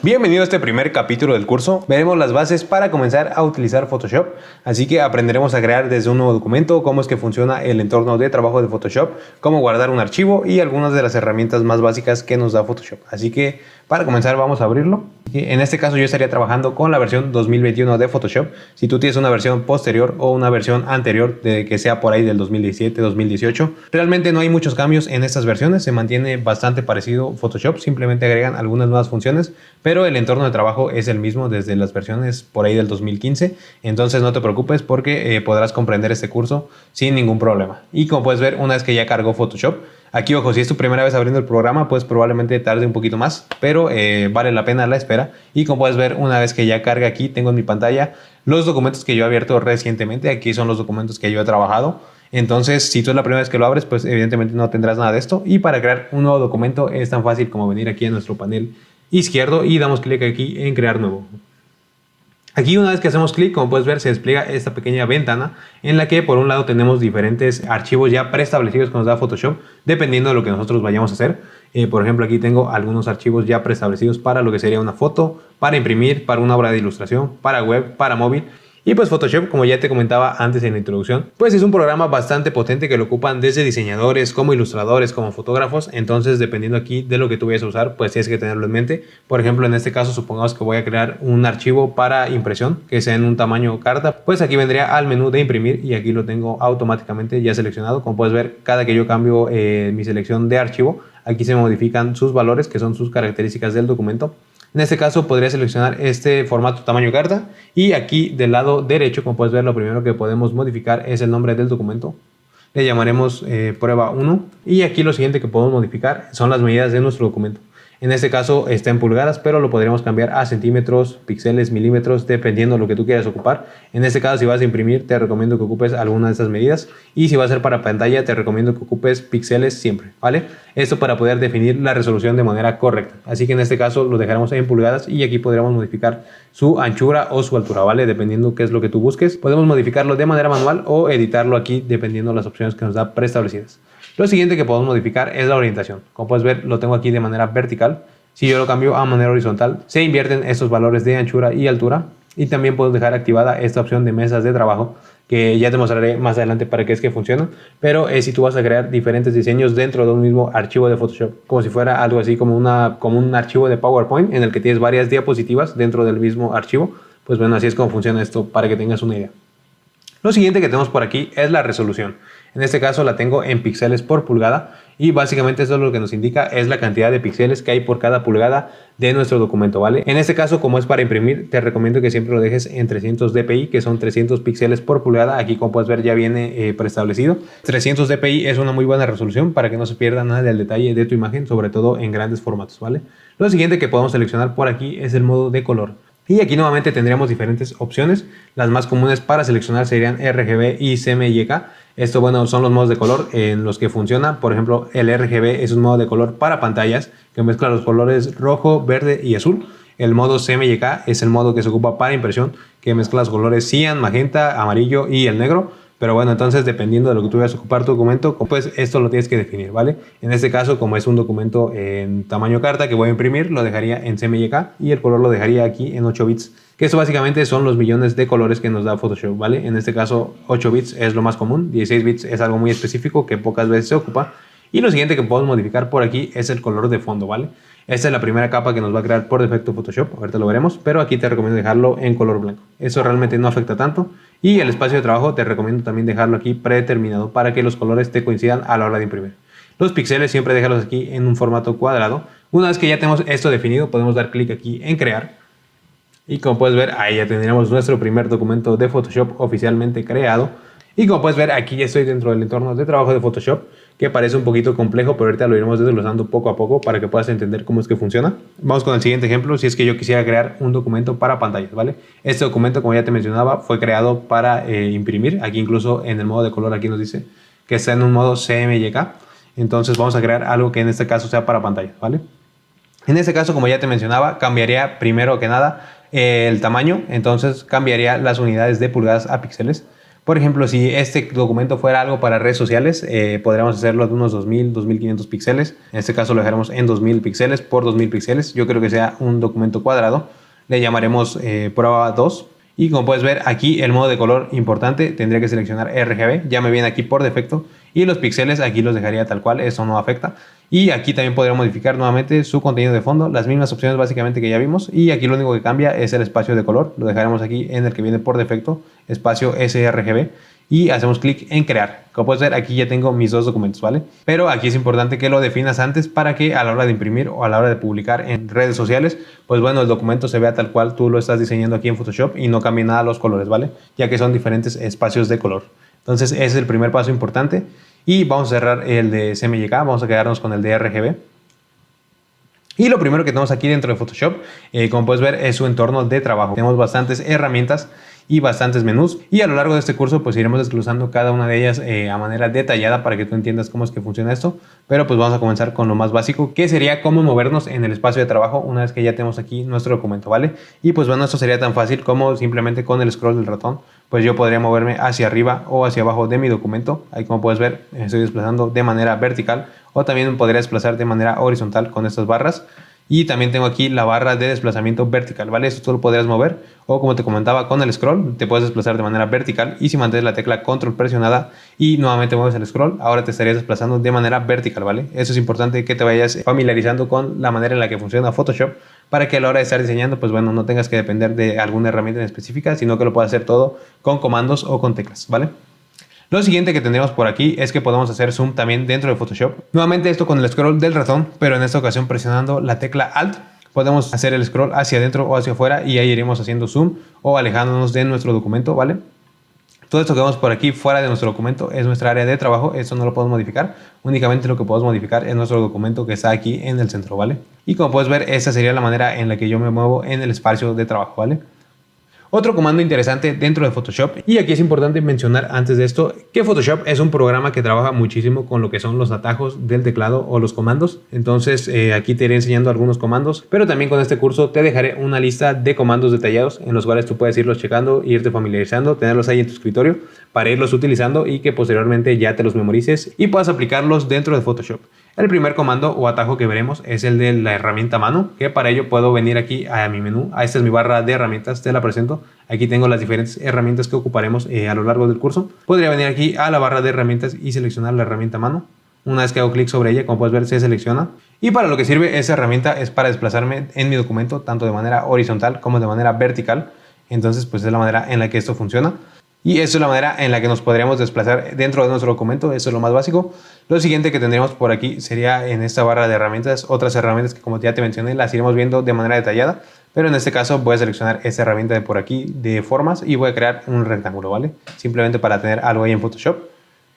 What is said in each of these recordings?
Bienvenido a este primer capítulo del curso. Veremos las bases para comenzar a utilizar Photoshop. Así que aprenderemos a crear desde un nuevo documento, cómo es que funciona el entorno de trabajo de Photoshop, cómo guardar un archivo y algunas de las herramientas más básicas que nos da Photoshop. Así que para comenzar vamos a abrirlo. En este caso yo estaría trabajando con la versión 2021 de Photoshop. Si tú tienes una versión posterior o una versión anterior de que sea por ahí del 2017, 2018, realmente no hay muchos cambios en estas versiones. Se mantiene bastante parecido Photoshop, simplemente agregan algunas nuevas funciones, pero el entorno de trabajo es el mismo desde las versiones por ahí del 2015. Entonces no te preocupes porque podrás comprender este curso sin ningún problema. Y como puedes ver, una vez que ya cargó Photoshop, aquí, ojo, si es tu primera vez abriendo el programa, pues probablemente tarde un poquito más, pero vale la pena la espera. Y como puedes ver, una vez que ya carga aquí, tengo en mi pantalla los documentos que yo he abierto recientemente. Aquí son los documentos que yo he trabajado. Entonces, si tú es la primera vez que lo abres, pues evidentemente no tendrás nada de esto. Y para crear un nuevo documento es tan fácil como venir aquí a nuestro panel izquierdo y damos clic aquí en crear nuevo. Aquí una vez que hacemos clic, como puedes ver, se despliega esta pequeña ventana en la que por un lado tenemos diferentes archivos ya preestablecidos que nos da Photoshop dependiendo de lo que nosotros vayamos a hacer. Por ejemplo, aquí tengo algunos archivos ya preestablecidos para lo que sería una foto, para imprimir, para una obra de ilustración, para web, para móvil. Y pues Photoshop, como ya te comentaba antes en la introducción, pues es un programa bastante potente que lo ocupan desde diseñadores, como ilustradores, como fotógrafos. Entonces, dependiendo aquí de lo que tú vayas a usar, pues tienes que tenerlo en mente. Por ejemplo, en este caso, supongamos que voy a crear un archivo para impresión, que sea en un tamaño carta. Pues aquí vendría al menú de imprimir y aquí lo tengo automáticamente ya seleccionado. Como puedes ver, cada que yo cambio mi selección de archivo, aquí se modifican sus valores, que son sus características del documento. En este caso podría seleccionar este formato tamaño carta y aquí del lado derecho, como puedes ver, lo primero que podemos modificar es el nombre del documento. Le llamaremos prueba 1 y aquí lo siguiente que podemos modificar son las medidas de nuestro documento. En este caso está en pulgadas, pero lo podríamos cambiar a centímetros, píxeles, milímetros, dependiendo de lo que tú quieras ocupar. En este caso, si vas a imprimir, te recomiendo que ocupes alguna de estas medidas. Y si va a ser para pantalla, te recomiendo que ocupes píxeles siempre, ¿vale? Esto para poder definir la resolución de manera correcta. Así que en este caso lo dejaremos en pulgadas y aquí podríamos modificar su anchura o su altura, ¿vale? Dependiendo qué es lo que tú busques. Podemos modificarlo de manera manual o editarlo aquí dependiendo de las opciones que nos da preestablecidas. Lo siguiente que podemos modificar es la orientación. Como puedes ver, lo tengo aquí de manera vertical. Si yo lo cambio a manera horizontal, se invierten estos valores de anchura y altura. Y también puedo dejar activada esta opción de mesas de trabajo, que ya te mostraré más adelante para qué es que funciona. Pero si tú vas a crear diferentes diseños dentro de un mismo archivo de Photoshop, como si fuera algo así como un archivo de PowerPoint en el que tienes varias diapositivas dentro del mismo archivo, pues bueno, así es como funciona esto para que tengas una idea. Lo siguiente que tenemos por aquí es la resolución. En este caso la tengo en píxeles por pulgada y básicamente eso lo que nos indica es la cantidad de píxeles que hay por cada pulgada de nuestro documento, ¿vale? En este caso, como es para imprimir, te recomiendo que siempre lo dejes en 300 dpi, que son 300 píxeles por pulgada. Aquí, como puedes ver, ya viene preestablecido. 300 dpi es una muy buena resolución para que no se pierda nada del detalle de tu imagen, sobre todo en grandes formatos, ¿vale? Lo siguiente que podemos seleccionar por aquí es el modo de color. Y aquí nuevamente tendríamos diferentes opciones. Las más comunes para seleccionar serían RGB y CMYK. Esto, bueno, son los modos de color en los que funciona. Por ejemplo, el RGB es un modo de color para pantallas que mezcla los colores rojo, verde y azul. El modo CMYK es el modo que se ocupa para impresión, que mezcla los colores cian, magenta, amarillo y el negro. Pero bueno, entonces dependiendo de lo que tú vayas a ocupar tu documento, pues esto lo tienes que definir, ¿vale? En este caso, como es un documento en tamaño carta que voy a imprimir, lo dejaría en CMYK y el color lo dejaría aquí en 8 bits. Que esto básicamente son los millones de colores que nos da Photoshop, ¿vale? En este caso, 8 bits es lo más común, 16 bits es algo muy específico que pocas veces se ocupa. Y lo siguiente que podemos modificar por aquí es el color de fondo, ¿vale? Esta es la primera capa que nos va a crear por defecto Photoshop, ahorita lo veremos, pero aquí te recomiendo dejarlo en color blanco. Eso realmente no afecta tanto. Y el espacio de trabajo te recomiendo también dejarlo aquí predeterminado para que los colores te coincidan a la hora de imprimir. Los píxeles siempre déjalos aquí en un formato cuadrado. Una vez que ya tenemos esto definido, podemos dar clic aquí en crear. Y como puedes ver, ahí ya tendríamos nuestro primer documento de Photoshop oficialmente creado. Y como puedes ver, aquí ya estoy dentro del entorno de trabajo de Photoshop, que parece un poquito complejo, pero ahorita lo iremos desglosando poco a poco para que puedas entender cómo es que funciona. Vamos con el siguiente ejemplo, si es que yo quisiera crear un documento para pantallas, ¿vale? Este documento, como ya te mencionaba, fue creado para imprimir. Aquí incluso en el modo de color, aquí nos dice que está en un modo CMYK. Entonces vamos a crear algo que en este caso sea para pantallas, ¿vale? En este caso, como ya te mencionaba, cambiaría primero que nada el tamaño. Entonces cambiaría las unidades de pulgadas a píxeles. Por ejemplo, si este documento fuera algo para redes sociales, podríamos hacerlo de unos 2000, 2500 píxeles. En este caso lo dejaremos en 2000 píxeles por 2000 píxeles. Yo creo que sea un documento cuadrado. Le llamaremos prueba 2. Y como puedes ver aquí el modo de color importante, tendría que seleccionar RGB, ya me viene aquí por defecto, y los píxeles aquí los dejaría tal cual, eso no afecta. Y aquí también podría modificar nuevamente su contenido de fondo, las mismas opciones básicamente que ya vimos, y aquí lo único que cambia es el espacio de color, lo dejaremos aquí en el que viene por defecto, espacio sRGB, y hacemos clic en crear. Como puedes ver, aquí ya tengo mis dos documentos, ¿vale? Pero aquí es importante que lo definas antes para que a la hora de imprimir o a la hora de publicar en redes sociales, pues bueno, el documento se vea tal cual tú lo estás diseñando aquí en Photoshop y no cambie nada los colores, ¿vale? Ya que son diferentes espacios de color. Entonces ese es el primer paso importante y vamos a cerrar el de CMYK, vamos a quedarnos con el de RGB. Y lo primero que tenemos aquí dentro de Photoshop, como puedes ver, es su entorno de trabajo. Tenemos bastantes herramientas y bastantes menús, y a lo largo de este curso pues iremos desglosando cada una de ellas a manera detallada para que tú entiendas cómo es que funciona esto, pero pues vamos a comenzar con lo más básico, que sería cómo movernos en el espacio de trabajo una vez que ya tenemos aquí nuestro documento, ¿vale? Y pues bueno, esto sería tan fácil como simplemente con el scroll del ratón, pues yo podría moverme hacia arriba o hacia abajo de mi documento. Ahí, como puedes ver, estoy desplazando de manera vertical, o también podría desplazar de manera horizontal con estas barras. Y también tengo aquí la barra de desplazamiento vertical, ¿vale? Esto tú lo podrías mover, o como te comentaba, con el scroll te puedes desplazar de manera vertical, y si mantienes la tecla control presionada y nuevamente mueves el scroll, ahora te estarías desplazando de manera vertical, ¿vale? Eso es importante que te vayas familiarizando con la manera en la que funciona Photoshop, para que a la hora de estar diseñando, pues bueno, no tengas que depender de alguna herramienta en específica, sino que lo puedas hacer todo con comandos o con teclas, ¿vale? Lo siguiente que tendremos por aquí es que podemos hacer zoom también dentro de Photoshop. Nuevamente esto con el scroll del ratón, pero en esta ocasión presionando la tecla Alt. Podemos hacer el scroll hacia adentro o hacia afuera y ahí iremos haciendo zoom o alejándonos de nuestro documento, ¿vale? Todo esto que vemos por aquí fuera de nuestro documento es nuestra área de trabajo, esto no lo podemos modificar, únicamente lo que podemos modificar es nuestro documento que está aquí en el centro, ¿vale? Y como puedes ver, esa sería la manera en la que yo me muevo en el espacio de trabajo, ¿vale? Otro comando interesante dentro de Photoshop, y aquí es importante mencionar antes de esto que Photoshop es un programa que trabaja muchísimo con lo que son los atajos del teclado o los comandos. Entonces aquí te iré enseñando algunos comandos, pero también con este curso te dejaré una lista de comandos detallados en los cuales tú puedes irlos checando, irte familiarizando, tenerlos ahí en tu escritorio para irlos utilizando y que posteriormente ya te los memorices y puedas aplicarlos dentro de Photoshop. El primer comando o atajo que veremos es el de la herramienta mano, que para ello puedo venir aquí a mi menú. Esta es mi barra de herramientas, te la presento. Aquí tengo las diferentes herramientas que ocuparemos a lo largo del curso. Podría venir aquí a la barra de herramientas y seleccionar la herramienta mano. Una vez que hago clic sobre ella, como puedes ver, se selecciona. Y para lo que sirve esa herramienta es para desplazarme en mi documento, tanto de manera horizontal como de manera vertical. Entonces, pues es la manera en la que esto funciona. Y eso es la manera en la que nos podríamos desplazar dentro de nuestro documento. Eso es lo más básico. Lo siguiente que tendríamos por aquí sería en esta barra de herramientas, otras herramientas que, como ya te mencioné, las iremos viendo de manera detallada. Pero en este caso voy a seleccionar esta herramienta de por aquí de formas y voy a crear un rectángulo, ¿vale? Simplemente para tener algo ahí en Photoshop.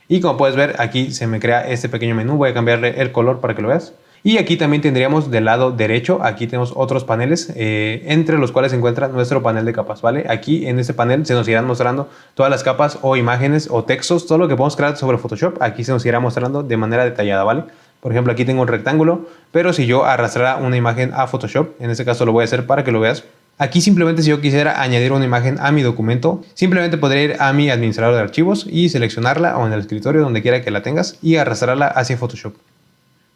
Y como puedes ver, aquí se me crea este pequeño menú. Voy a cambiarle el color para que lo veas. Y aquí también tendríamos del lado derecho, aquí tenemos otros paneles, entre los cuales se encuentra nuestro panel de capas, ¿vale? Aquí en este panel se nos irán mostrando todas las capas o imágenes o textos, todo lo que podemos crear sobre Photoshop, aquí se nos irá mostrando de manera detallada, ¿vale? Por ejemplo, aquí tengo un rectángulo, pero si yo arrastrara una imagen a Photoshop, en este caso lo voy a hacer para que lo veas. Aquí simplemente, si yo quisiera añadir una imagen a mi documento, simplemente podría ir a mi administrador de archivos y seleccionarla, o en el escritorio, donde quiera que la tengas, y arrastrarla hacia Photoshop.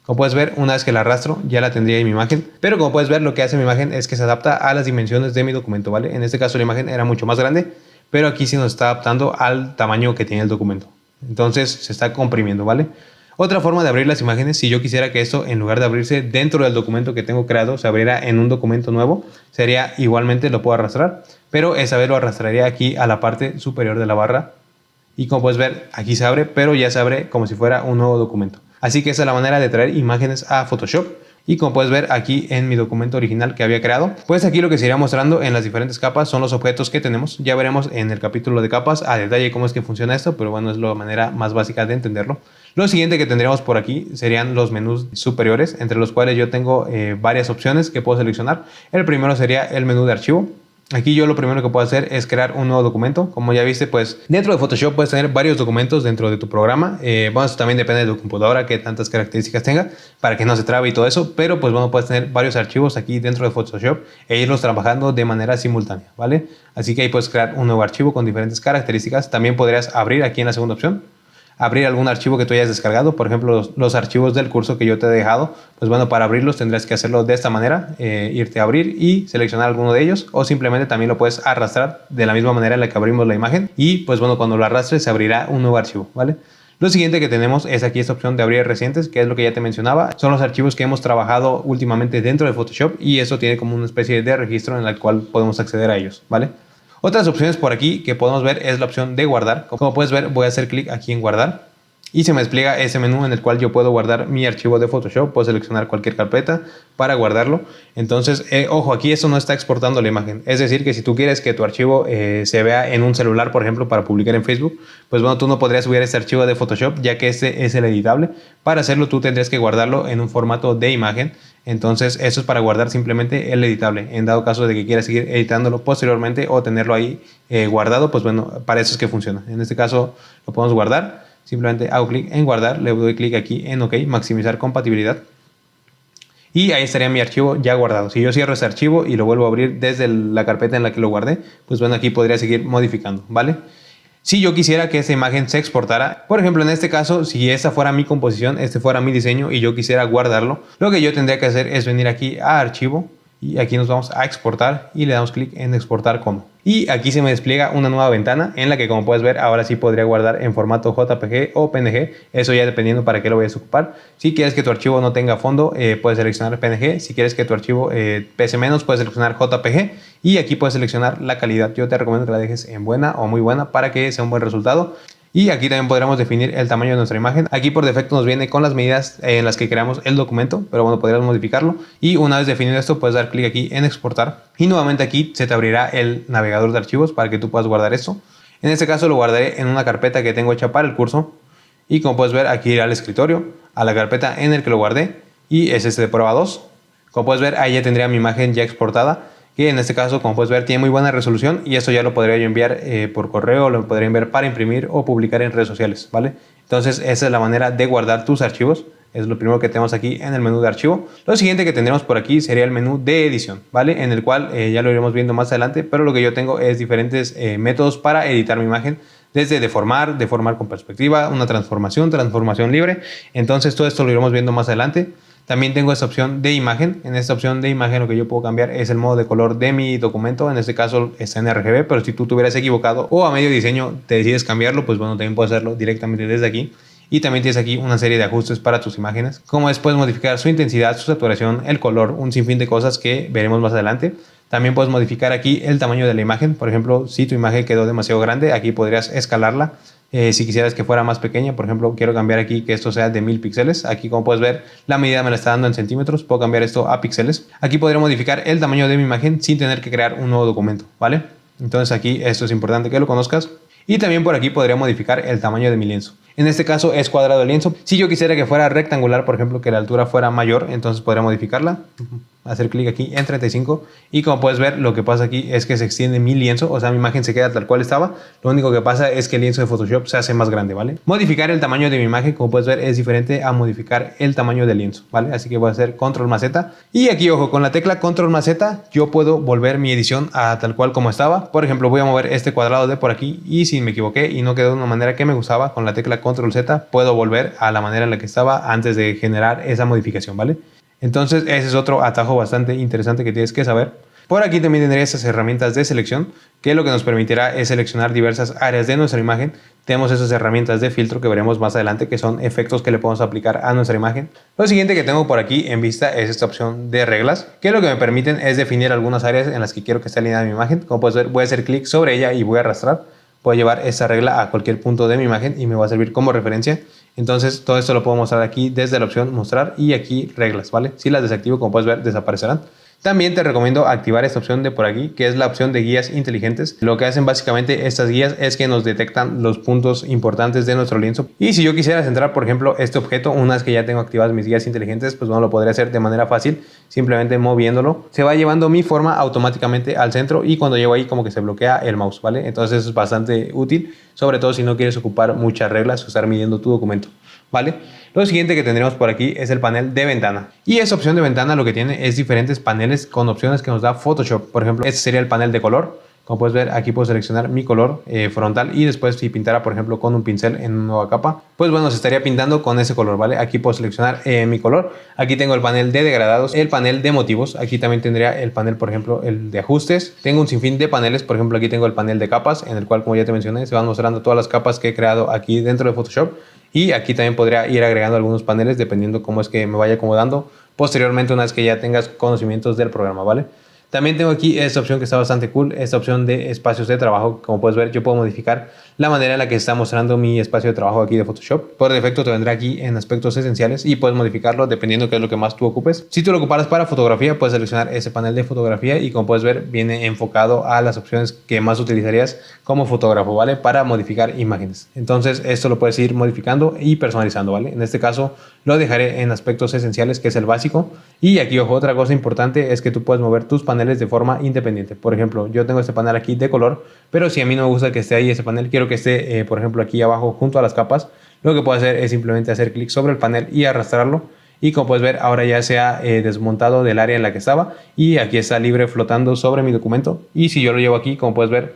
Como puedes ver, una vez que la arrastro, ya la tendría en mi imagen. Pero como puedes ver, lo que hace mi imagen es que se adapta a las dimensiones de mi documento, ¿vale? En este caso la imagen era mucho más grande, pero aquí sí nos está adaptando al tamaño que tiene el documento. Entonces se está comprimiendo, ¿vale? Otra forma de abrir las imágenes, si yo quisiera que esto, en lugar de abrirse dentro del documento que tengo creado, se abriera en un documento nuevo, sería igualmente, lo puedo arrastrar, pero esa vez lo arrastraría aquí a la parte superior de la barra. Y como puedes ver, aquí se abre, pero ya se abre como si fuera un nuevo documento. Así que esa es la manera de traer imágenes a Photoshop. Y como puedes ver aquí en mi documento original que había creado, pues aquí lo que se irá mostrando en las diferentes capas son los objetos que tenemos. Ya veremos en el capítulo de capas a detalle cómo es que funciona esto, pero bueno, es la manera más básica de entenderlo. Lo siguiente que tendríamos por aquí serían los menús superiores, entre los cuales yo tengo varias opciones que puedo seleccionar. El primero sería el menú de archivo. Aquí yo lo primero que puedo hacer es crear un nuevo documento. Como ya viste, pues dentro de Photoshop puedes tener varios documentos dentro de tu programa. Bueno, eso también depende de tu computadora, que tantas características tenga, para que no se trabe y todo eso. Pero pues bueno, puedes tener varios archivos aquí dentro de Photoshop e irlos trabajando de manera simultánea, ¿vale? Así que ahí puedes crear un nuevo archivo con diferentes características. También podrías abrir aquí en la segunda opción, abrir algún archivo que tú hayas descargado, por ejemplo los archivos del curso que yo te he dejado. Pues bueno, para abrirlos tendrás que hacerlo de esta manera, irte a abrir y seleccionar alguno de ellos, o simplemente también lo puedes arrastrar de la misma manera en la que abrimos la imagen y pues bueno, cuando lo arrastres se abrirá un nuevo archivo, ¿vale? Lo siguiente que tenemos es aquí esta opción de abrir recientes, que es lo que ya te mencionaba. Son los archivos que hemos trabajado últimamente dentro de Photoshop y eso tiene como una especie de registro en el cual podemos acceder a ellos, ¿vale? Otras opciones por aquí que podemos ver es la opción de guardar. Como puedes ver, voy a hacer clic aquí en guardar y se me despliega ese menú en el cual yo puedo guardar mi archivo de Photoshop. Puedo seleccionar cualquier carpeta para guardarlo. Entonces, ojo, aquí esto no está exportando la imagen. Es decir, que si tú quieres que tu archivo se vea en un celular, por ejemplo, para publicar en Facebook, pues bueno, tú no podrías subir este archivo de Photoshop, ya que este es el editable. Para hacerlo, tú tendrías que guardarlo en un formato de imagen. Entonces, eso es para guardar simplemente el editable. En dado caso de que quieras seguir editándolo posteriormente o tenerlo ahí guardado, pues bueno, para eso es que funciona. En este caso, lo podemos guardar. Simplemente hago clic en guardar, le doy clic aquí en OK, maximizar compatibilidad. Y ahí estaría mi archivo ya guardado. Si yo cierro ese archivo y lo vuelvo a abrir desde la carpeta en la que lo guardé, pues bueno, aquí podría seguir modificando, ¿vale? Si yo quisiera que esta imagen se exportara, por ejemplo, en este caso, si esta fuera mi composición, este fuera mi diseño y yo quisiera guardarlo, lo que yo tendría que hacer es venir aquí a Archivo y aquí nos vamos a exportar y le damos clic en exportar como. Y aquí se me despliega una nueva ventana en la que, como puedes ver, ahora sí podría guardar en formato JPG o PNG. Eso ya dependiendo para qué lo vayas a ocupar. Si quieres que tu archivo no tenga fondo, puedes seleccionar PNG. Si quieres que tu archivo pese menos, puedes seleccionar JPG. Y aquí puedes seleccionar la calidad. Yo te recomiendo que la dejes en buena o muy buena para que sea un buen resultado. Y aquí también podremos definir el tamaño de nuestra imagen. Aquí por defecto nos viene con las medidas en las que creamos el documento, pero bueno, podríamos modificarlo. Y una vez definido esto, puedes dar clic aquí en exportar. Y nuevamente aquí se te abrirá el navegador de archivos para que tú puedas guardar esto. En este caso lo guardaré en una carpeta que tengo hecha para el curso. Y como puedes ver, aquí iré al escritorio, a la carpeta en el que lo guardé. Y es este de prueba 2. Como puedes ver, ahí ya tendría mi imagen ya exportada, que en este caso, como puedes ver, tiene muy buena resolución y esto ya lo podría yo enviar por correo, lo podría enviar para imprimir o publicar en redes sociales, ¿vale? Entonces, esa es la manera de guardar tus archivos. Es lo primero que tenemos aquí en el menú de archivo. Lo siguiente que tendremos por aquí sería el menú de edición, ¿vale? En el cual ya lo iremos viendo más adelante, pero lo que yo tengo es diferentes métodos para editar mi imagen. Desde deformar con perspectiva, una transformación libre. Entonces, todo esto lo iremos viendo más adelante. También tengo esta opción de imagen. En esta opción de imagen lo que yo puedo cambiar es el modo de color de mi documento. En este caso está en RGB, pero si tú te hubieras equivocado o a medio diseño te decides cambiarlo, pues bueno, también puedes hacerlo directamente desde aquí. Y también tienes aquí una serie de ajustes para tus imágenes, como es puedes modificar su intensidad, su saturación, el color, un sinfín de cosas que veremos más adelante. También puedes modificar aquí el tamaño de la imagen. Por ejemplo, si tu imagen quedó demasiado grande, aquí podrías escalarla. Si quisieras que fuera más pequeña, por ejemplo, quiero cambiar aquí que esto sea de 1000 píxeles. Aquí, como puedes ver, la medida me la está dando en centímetros. Puedo cambiar esto a píxeles. Aquí podría modificar el tamaño de mi imagen sin tener que crear un nuevo documento, ¿vale? Entonces aquí esto es importante que lo conozcas. Y también por aquí podría modificar el tamaño de mi lienzo. En este caso es cuadrado el lienzo. Si yo quisiera que fuera rectangular, por ejemplo, que la altura fuera mayor, entonces podría modificarla. Hacer clic aquí en 35 y como puedes ver, lo que pasa aquí es que se extiende mi lienzo, o sea, mi imagen se queda tal cual estaba. Lo único que pasa es que el lienzo de Photoshop se hace más grande, ¿vale? Modificar el tamaño de mi imagen, como puedes ver, es diferente a modificar el tamaño del lienzo, ¿vale? Así que voy a hacer control más Z y aquí, ojo, con la tecla control más Z yo puedo volver mi edición a tal cual como estaba. Por ejemplo, voy a mover este cuadrado de por aquí y si me equivoqué y no quedó de una manera que me gustaba, con la tecla control Z puedo volver a la manera en la que estaba antes de generar esa modificación, ¿vale? Entonces ese es otro atajo bastante interesante que tienes que saber. Por aquí también tendrías estas herramientas de selección, que lo que nos permitirá es seleccionar diversas áreas de nuestra imagen. Tenemos esas herramientas de filtro que veremos más adelante, que son efectos que le podemos aplicar a nuestra imagen. Lo siguiente que tengo por aquí en vista es esta opción de reglas, que lo que me permiten es definir algunas áreas en las que quiero que esté alineada mi imagen. Como puedes ver, voy a hacer clic sobre ella y voy a arrastrar. Puedo llevar esta regla a cualquier punto de mi imagen y me va a servir como referencia. Entonces todo esto lo puedo mostrar aquí desde la opción mostrar y aquí reglas, ¿vale? Si las desactivo, como puedes ver, desaparecerán. También te recomiendo activar esta opción de por aquí, que es la opción de guías inteligentes. Lo que hacen básicamente estas guías es que nos detectan los puntos importantes de nuestro lienzo. Y si yo quisiera centrar, por ejemplo, este objeto, una vez que ya tengo activadas mis guías inteligentes, pues bueno, lo podría hacer de manera fácil, simplemente moviéndolo. Se va llevando mi forma automáticamente al centro y cuando llego ahí como que se bloquea el mouse, ¿vale? Entonces es bastante útil, sobre todo si no quieres ocupar muchas reglas o estar midiendo tu documento, ¿vale? Lo siguiente que tendremos por aquí es el panel de ventana. Y esa opción de ventana lo que tiene es diferentes paneles con opciones que nos da Photoshop. Por ejemplo, este sería el panel de color. Como puedes ver, aquí puedo seleccionar mi color frontal y después si pintara, por ejemplo, con un pincel en una nueva capa, pues bueno, se estaría pintando con ese color, ¿vale? Aquí puedo seleccionar mi color. Aquí tengo el panel de degradados, el panel de motivos. Aquí también tendría el panel, por ejemplo, el de ajustes. Tengo un sinfín de paneles, por ejemplo, aquí tengo el panel de capas, en el cual, como ya te mencioné, se van mostrando todas las capas que he creado aquí dentro de Photoshop. Y aquí también podría ir agregando algunos paneles dependiendo cómo es que me vaya acomodando posteriormente una vez que ya tengas conocimientos del programa, ¿vale? También tengo aquí esta opción que está bastante cool, esta opción de espacios de trabajo. Como puedes ver, yo puedo modificar la manera en la que está mostrando mi espacio de trabajo aquí de Photoshop. Por defecto te vendrá aquí en aspectos esenciales y puedes modificarlo dependiendo de qué es lo que más tú ocupes. Si tú lo ocuparas para fotografía, puedes seleccionar ese panel de fotografía y como puedes ver, viene enfocado a las opciones que más utilizarías como fotógrafo, ¿vale? Para modificar imágenes. Entonces, esto lo puedes ir modificando y personalizando, ¿vale? En este caso, lo dejaré en aspectos esenciales, que es el básico. Y aquí, ojo, otra cosa importante es que tú puedes mover tus paneles de forma independiente. Por ejemplo, yo tengo este panel aquí de color, pero si a mí no me gusta que esté ahí ese panel, quiero que esté, por ejemplo, aquí abajo junto a las capas, lo que puedo hacer es simplemente hacer clic sobre el panel y arrastrarlo. Y como puedes ver, ahora ya se ha desmontado del área en la que estaba y aquí está libre flotando sobre mi documento. Y si yo lo llevo aquí, como puedes ver,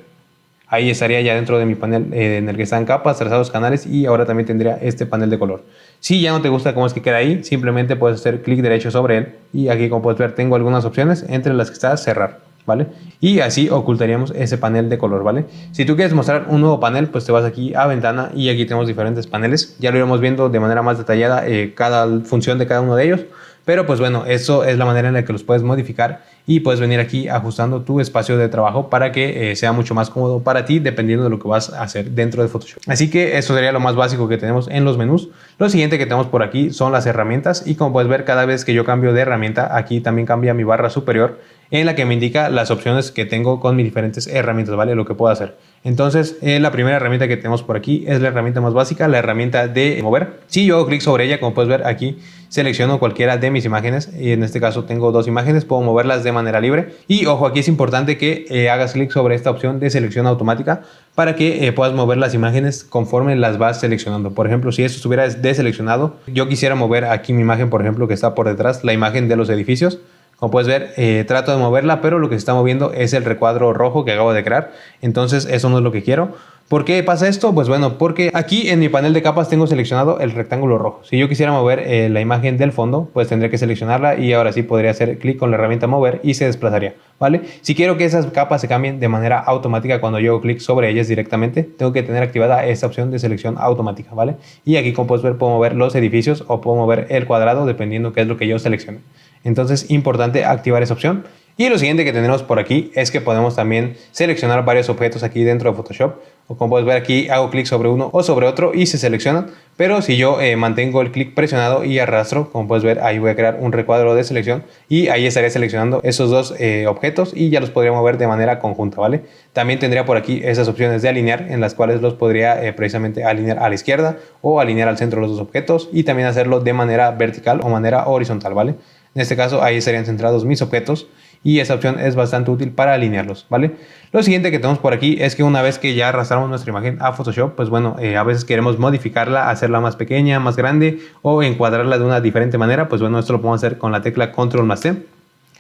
ahí estaría ya dentro de mi panel en el que están capas, trazados, canales y ahora también tendría este panel de color. Si ya no te gusta cómo es que queda ahí, simplemente puedes hacer clic derecho sobre él y aquí, como puedes ver, tengo algunas opciones entre las que está cerrar, ¿vale? Y así ocultaríamos ese panel de color, ¿vale? Si tú quieres mostrar un nuevo panel, pues te vas aquí a ventana y aquí tenemos diferentes paneles. Ya lo iremos viendo de manera más detallada cada función de cada uno de ellos. Pero pues bueno, eso es la manera en la que los puedes modificar y puedes venir aquí ajustando tu espacio de trabajo para que sea mucho más cómodo para ti dependiendo de lo que vas a hacer dentro de Photoshop. Así que eso sería lo más básico que tenemos en los menús. Lo siguiente que tenemos por aquí son las herramientas y como puedes ver, cada vez que yo cambio de herramienta, aquí también cambia mi barra superior en la que me indica las opciones que tengo con mis diferentes herramientas, ¿vale? Lo que puedo hacer. Entonces, la primera herramienta que tenemos por aquí es la herramienta más básica, la herramienta de mover. Si yo hago clic sobre ella, como puedes ver aquí, selecciono cualquiera de mis imágenes y en este caso tengo dos imágenes, puedo moverlas de manera libre. Y ojo, aquí es importante que hagas clic sobre esta opción de selección automática para que puedas mover las imágenes conforme las vas seleccionando. Por ejemplo, si esto estuviera deseleccionado, yo quisiera mover aquí mi imagen, por ejemplo, que está por detrás, la imagen de los edificios. Como puedes ver, trato de moverla, pero lo que se está moviendo es el recuadro rojo que acabo de crear. Entonces, eso no es lo que quiero. ¿Por qué pasa esto? Pues bueno, porque aquí en mi panel de capas tengo seleccionado el rectángulo rojo. Si yo quisiera mover la imagen del fondo, pues tendría que seleccionarla y ahora sí podría hacer clic con la herramienta mover y se desplazaría, ¿vale? Si quiero que esas capas se cambien de manera automática cuando yo hago clic sobre ellas directamente, tengo que tener activada esta opción de selección automática, ¿vale? Y aquí, como puedes ver, puedo mover los edificios o puedo mover el cuadrado dependiendo qué es lo que yo seleccione. Entonces, importante activar esa opción. Y lo siguiente que tenemos por aquí es que podemos también seleccionar varios objetos aquí dentro de Photoshop. O como puedes ver aquí, hago clic sobre uno o sobre otro y se seleccionan. Pero si yo mantengo el clic presionado y arrastro, como puedes ver, ahí voy a crear un recuadro de selección y ahí estaría seleccionando esos dos objetos y ya los podría mover de manera conjunta, ¿vale? También tendría por aquí esas opciones de alinear en las cuales los podría precisamente alinear a la izquierda o alinear al centro de los dos objetos y también hacerlo de manera vertical o manera horizontal, ¿vale? En este caso, ahí estarían centrados mis objetos y esa opción es bastante útil para alinearlos, ¿vale? Lo siguiente que tenemos por aquí es que una vez que ya arrastramos nuestra imagen a Photoshop, pues bueno, a veces queremos modificarla, hacerla más pequeña, más grande o encuadrarla de una diferente manera, pues bueno, esto lo podemos hacer con la tecla Control más T.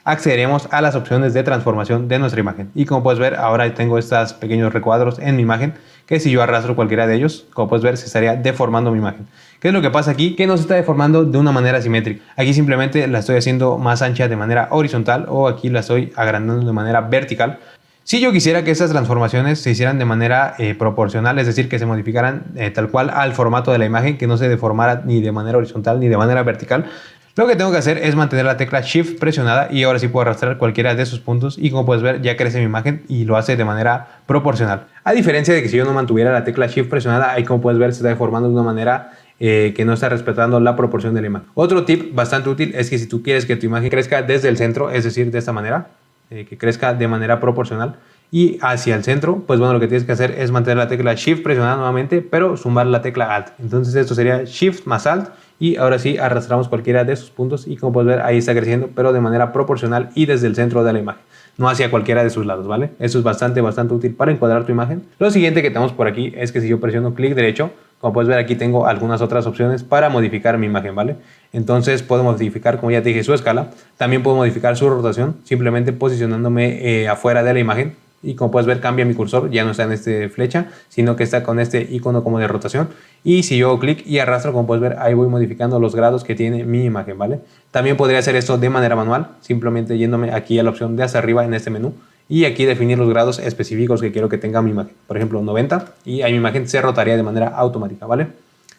Accederemos a las opciones de transformación de nuestra imagen y como puedes ver, ahora tengo estos pequeños recuadros en mi imagen que si yo arrastro cualquiera de ellos, como puedes ver, se estaría deformando mi imagen. ¿Qué es lo que pasa aquí? Que no se está deformando de una manera simétrica. Aquí simplemente la estoy haciendo más ancha de manera horizontal o aquí la estoy agrandando de manera vertical. Si yo quisiera que estas transformaciones se hicieran de manera proporcional, es decir, que se modificaran tal cual al formato de la imagen, que no se deformara ni de manera horizontal ni de manera vertical, lo que tengo que hacer es mantener la tecla Shift presionada y ahora sí puedo arrastrar cualquiera de esos puntos y como puedes ver ya crece mi imagen y lo hace de manera proporcional. A diferencia de que si yo no mantuviera la tecla Shift presionada, ahí como puedes ver se está deformando de una manera que no está respetando la proporción de la imagen. Otro tip bastante útil es que si tú quieres que tu imagen crezca desde el centro, es decir, de esta manera, que crezca de manera proporcional y hacia el centro, pues bueno, lo que tienes que hacer es mantener la tecla Shift presionada nuevamente, pero zumbar la tecla Alt. Entonces esto sería Shift más Alt y ahora sí arrastramos cualquiera de esos puntos y como puedes ver ahí está creciendo, pero de manera proporcional y desde el centro de la imagen, no hacia cualquiera de sus lados, ¿vale? Eso es bastante útil para encuadrar tu imagen. Lo siguiente que tenemos por aquí es que si yo presiono clic derecho, como puedes ver aquí tengo algunas otras opciones para modificar mi imagen, ¿vale? Entonces puedo modificar, como ya te dije, su escala. También puedo modificar su rotación simplemente posicionándome afuera de la imagen. Y como puedes ver cambia mi cursor, ya no está en este flecha, sino que está con este icono como de rotación. Y si yo hago clic y arrastro, como puedes ver, ahí voy modificando los grados que tiene mi imagen, ¿vale? También podría hacer esto de manera manual, simplemente yéndome aquí a la opción de hacia arriba en este menú. Y aquí definir los grados específicos que quiero que tenga mi imagen. Por ejemplo, 90 y ahí mi imagen se rotaría de manera automática, ¿vale?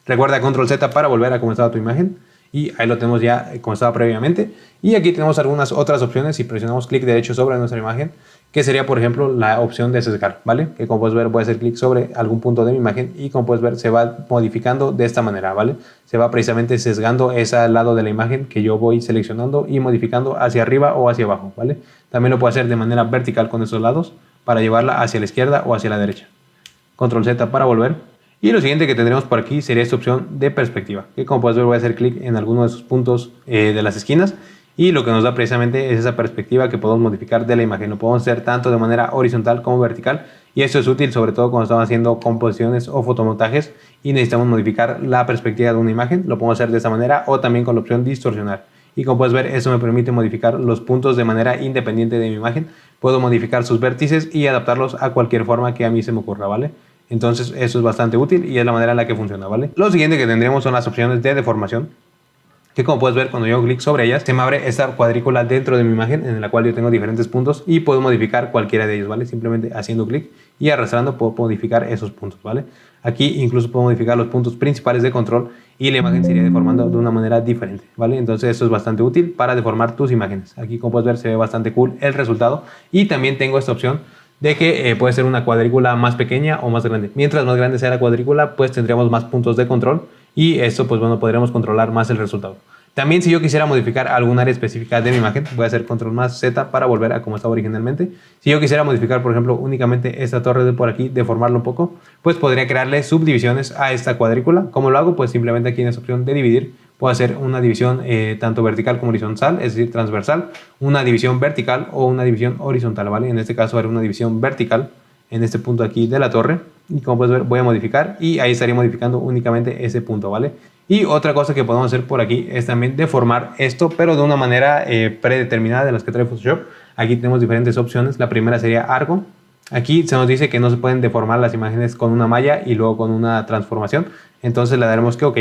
Recuerda Control Z para volver a cómo estaba tu imagen. Y ahí lo tenemos ya como estaba previamente. Y aquí tenemos algunas otras opciones. Si presionamos clic derecho sobre nuestra imagen, que sería por ejemplo la opción de sesgar, ¿vale? Que como puedes ver voy a hacer clic sobre algún punto de mi imagen y como puedes ver se va modificando de esta manera, ¿vale? Se va precisamente sesgando ese lado de la imagen que yo voy seleccionando y modificando hacia arriba o hacia abajo, ¿vale? También lo puedo hacer de manera vertical con estos lados para llevarla hacia la izquierda o hacia la derecha. Control Z para volver. Y lo siguiente que tendremos por aquí sería esta opción de perspectiva, que como puedes ver voy a hacer clic en alguno de esos puntos de las esquinas y lo que nos da precisamente es esa perspectiva que podemos modificar de la imagen. Lo podemos hacer tanto de manera horizontal como vertical y esto es útil sobre todo cuando estamos haciendo composiciones o fotomontajes y necesitamos modificar la perspectiva de una imagen. Lo podemos hacer de esta manera o también con la opción distorsionar. Y como puedes ver, eso me permite modificar los puntos de manera independiente de mi imagen. Puedo modificar sus vértices y adaptarlos a cualquier forma que a mí se me ocurra, ¿vale? Entonces eso es bastante útil y es la manera en la que funciona, ¿vale? Lo siguiente que tendríamos son las opciones de deformación, que como puedes ver cuando yo hago clic sobre ellas se me abre esta cuadrícula dentro de mi imagen en la cual yo tengo diferentes puntos y puedo modificar cualquiera de ellos, ¿vale? Simplemente haciendo clic y arrastrando puedo modificar esos puntos, ¿vale? Aquí incluso puedo modificar los puntos principales de control y la imagen se iría deformando de una manera diferente, ¿vale? Entonces esto es bastante útil para deformar tus imágenes. Aquí como puedes ver se ve bastante cool el resultado y también tengo esta opción de que puede ser una cuadrícula más pequeña o más grande. Mientras más grande sea la cuadrícula, pues tendríamos más puntos de control y esto, pues bueno, podríamos controlar más el resultado. También si yo quisiera modificar algún área específica de mi imagen, voy a hacer control más Z para volver a como estaba originalmente. Si yo quisiera modificar, por ejemplo, únicamente esta torre de por aquí, deformarlo un poco, pues podría crearle subdivisiones a esta cuadrícula. ¿Cómo lo hago? Pues simplemente aquí en esta opción de dividir, puedo hacer una división tanto vertical como horizontal, es decir, transversal, una división vertical o una división horizontal, ¿vale? En este caso haré una división vertical en este punto aquí de la torre y como puedes ver voy a modificar y ahí estaría modificando únicamente ese punto, ¿vale? Y otra cosa que podemos hacer por aquí es también deformar esto, pero de una manera predeterminada de las que trae Photoshop. Aquí tenemos diferentes opciones. La primera sería Arco. Aquí se nos dice que no se pueden deformar las imágenes con una malla y luego con una transformación. Entonces le daremos que OK.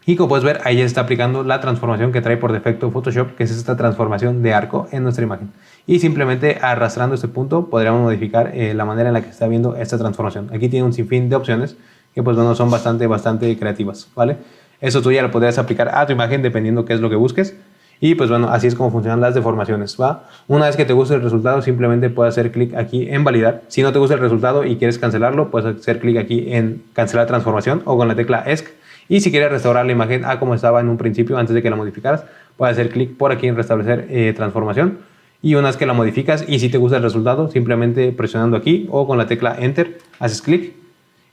Y como puedes ver, ahí ya está aplicando la transformación que trae por defecto Photoshop, que es esta transformación de arco en nuestra imagen. Y simplemente arrastrando este punto podríamos modificar la manera en la que está viendo esta transformación. Aquí tiene un sinfín de opciones que pues bueno, son bastante creativas, ¿vale? Eso tú ya lo podrías aplicar a tu imagen dependiendo qué es lo que busques. Y pues bueno, así es como funcionan las deformaciones, ¿va? Una vez que te guste el resultado, simplemente puedes hacer clic aquí en validar. Si no te gusta el resultado y quieres cancelarlo, puedes hacer clic aquí en cancelar transformación o con la tecla ESC. Y si quieres restaurar la imagen a como estaba en un principio antes de que la modificaras, puedes hacer clic por aquí en restablecer transformación. Y una vez que la modificas y si te gusta el resultado, simplemente presionando aquí o con la tecla Enter, haces clic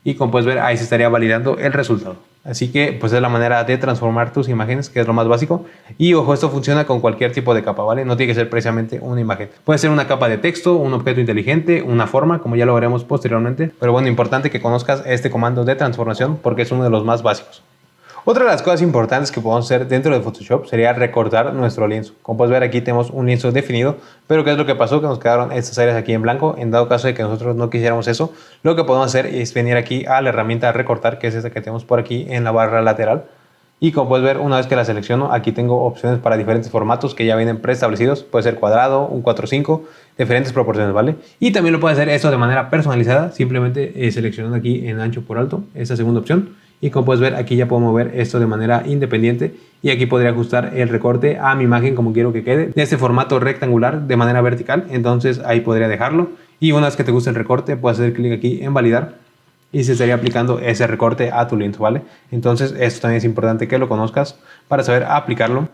y como puedes ver ahí se estaría validando el resultado. Así que pues es la manera de transformar tus imágenes, que es lo más básico. Y ojo, esto funciona con cualquier tipo de capa, ¿vale? No tiene que ser precisamente una imagen. Puede ser una capa de texto, un objeto inteligente, una forma, como ya lo veremos posteriormente. Pero bueno, importante que conozcas este comando de transformación porque es uno de los más básicos. Otra de las cosas importantes que podemos hacer dentro de Photoshop sería recortar nuestro lienzo. Como puedes ver aquí tenemos un lienzo definido, pero ¿qué es lo que pasó? Que nos quedaron estas áreas aquí en blanco. En dado caso de que nosotros no quisiéramos eso, lo que podemos hacer es venir aquí a la herramienta recortar, que es esta que tenemos por aquí en la barra lateral. Y como puedes ver, una vez que la selecciono, aquí tengo opciones para diferentes formatos que ya vienen preestablecidos. Puede ser cuadrado, un 4:5, diferentes proporciones, ¿vale? Y también lo puedes hacer esto de manera personalizada, simplemente seleccionando aquí en ancho por alto, esta segunda opción. Y como puedes ver, aquí ya puedo mover esto de manera independiente y aquí podría ajustar el recorte a mi imagen como quiero que quede, de este formato rectangular de manera vertical. Entonces ahí podría dejarlo y una vez que te guste el recorte, puedes hacer clic aquí en validar y se estaría aplicando ese recorte a tu lienzo, ¿vale? Entonces esto también es importante que lo conozcas para saber aplicarlo.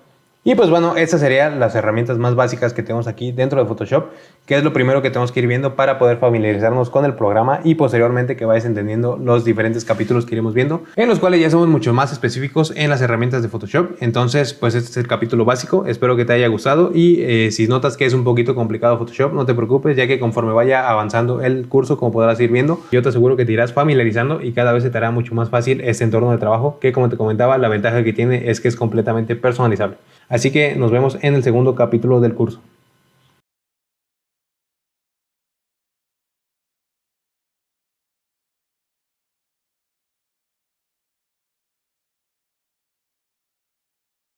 Y pues bueno, estas serían las herramientas más básicas que tenemos aquí dentro de Photoshop, que es lo primero que tenemos que ir viendo para poder familiarizarnos con el programa y posteriormente que vayas entendiendo los diferentes capítulos que iremos viendo, en los cuales ya somos mucho más específicos en las herramientas de Photoshop. Entonces, pues este es el capítulo básico, espero que te haya gustado y si notas que es un poquito complicado Photoshop, no te preocupes, ya que conforme vaya avanzando el curso, como podrás ir viendo, yo te aseguro que te irás familiarizando y cada vez se te hará mucho más fácil este entorno de trabajo, que como te comentaba, la ventaja que tiene es que es completamente personalizable. Así que nos vemos en el segundo capítulo del curso.